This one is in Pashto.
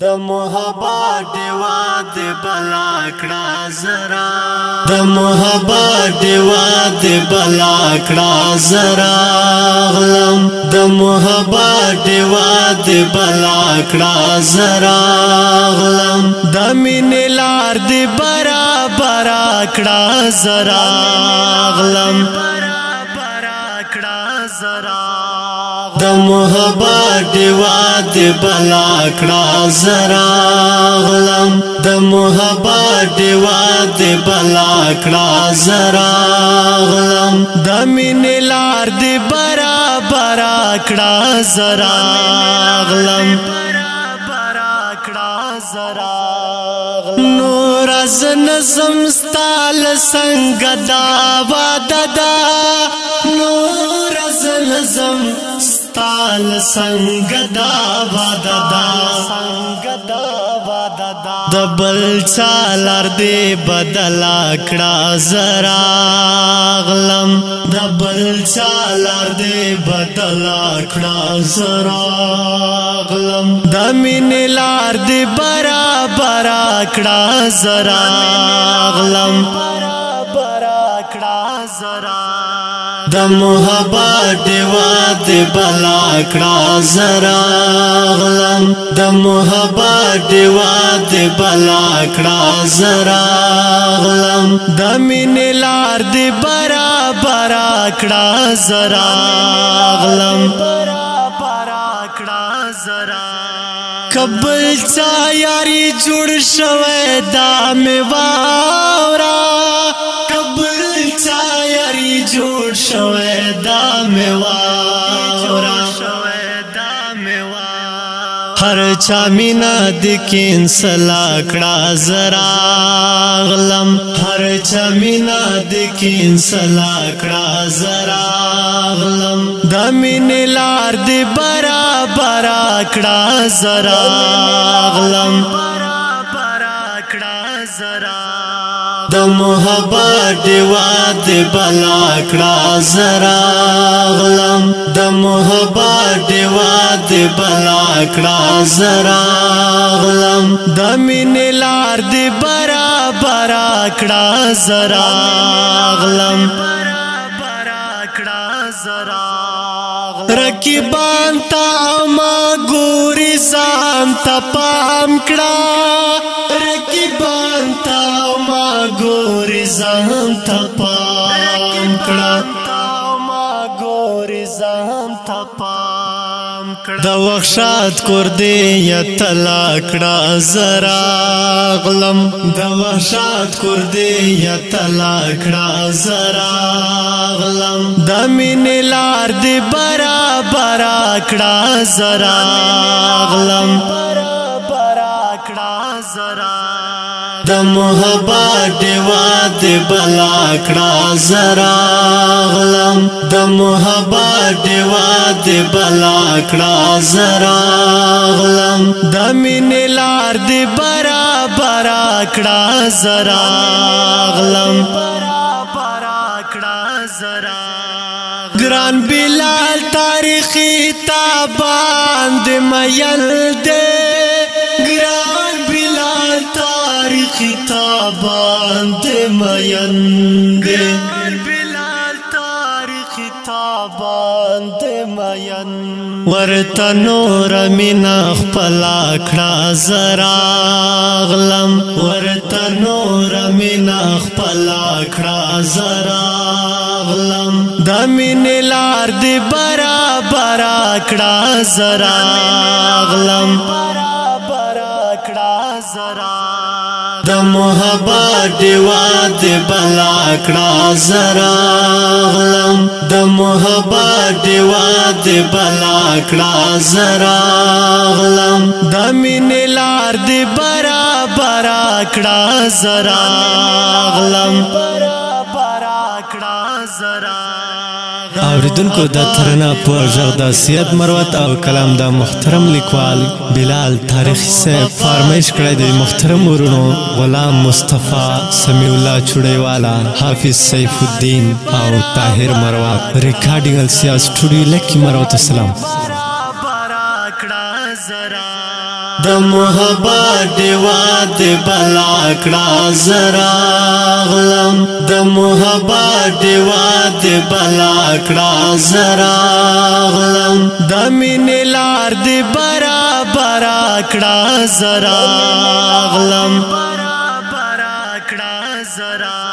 د محبت دیوا د بلا کړه زرا د محبت دیوا د بلا کړه زرا غلم د محبت دیوا د بلا کړه زرا غلم د مين لار د برابر کړه زرا غلم د محبت دیوا د بلا کړه زرا غلم د محبت دیوا د بلا کړه زرا غلم د مين لار د برابر کړه زرا غلم نور از نظم ستال سنگ دا واددا نور از نظم ستال سنگ دا واددا دبل چالار دی بدلا کړه زرا غلم دبل چالار دی بدلا کړه زرا غلم د مين لار دی برابر کړه زرا غلم د محبت دیوا د بلا کړه زرا غلم د محبت دیوا د بلا کړه زرا غلم د مين لار د برابر کړه زرا غلم کبل چا یاری جوړ شوه دا می واورا کبل چا یاری جوړ شوه دا می واورا هر چا مینا دکین سلا کړه زرا غلم هر چا مینا دکین سلا کړه زرا غلم د مين لار دی برابر کړه زرا غلم د محبت دیوا د بلا کړه زرا غلم د محبت دیوا د بلا کړه زرا غلم د مين لار دی برابر کړه زرا غلم رقیبان تا ما ګوري ځان ته پام کړه رقیبان تا ما ګوري ځان ته پام کړه د وحشت کور دی یتلا کړه زرا غلم د وحشت کور دی یتلا کړه زرا غلم د مين لار دی برابر کړه زرا غلم د محبت دیوا د بلا کړه زرا غلم د محبت دیوا د بلا کړه زرا غلم د مين لار دی برابر کړه زرا غلم ګران بلال تاریخی تابان د مېل دے ګران بلال تاریخی تابان د مېل دے ورته نور مینا خپل کړه زرا غلم ورته نور مینا خپل کړه زرا غلم د مين لار دی برابر کړه زرا غلم د محبت دیوا د بلا کړه زرا غلم د محبت دیوا د بلا کړه زرا غلم د مين لار دی برابر کړه زرا غلم اوریدونکو د ترنا په ژغ د سید مروت او کلام د محترم لیکوال بلال تاریخی صاحب فرمایش کړی دی محترم ورونو غلام مصطفی سمیع الله چوڑیوالا حافظ سیف الدین او طاهر مروت ریکارډینګ السیا سټوډیو لکی مروت السلام د محبت دیوا د بلا کړه زراغلم د محبت دیوا د بلا کړه زراغلم د مینې لار دی برابر کړه زراغلم برابر کړه زراغلم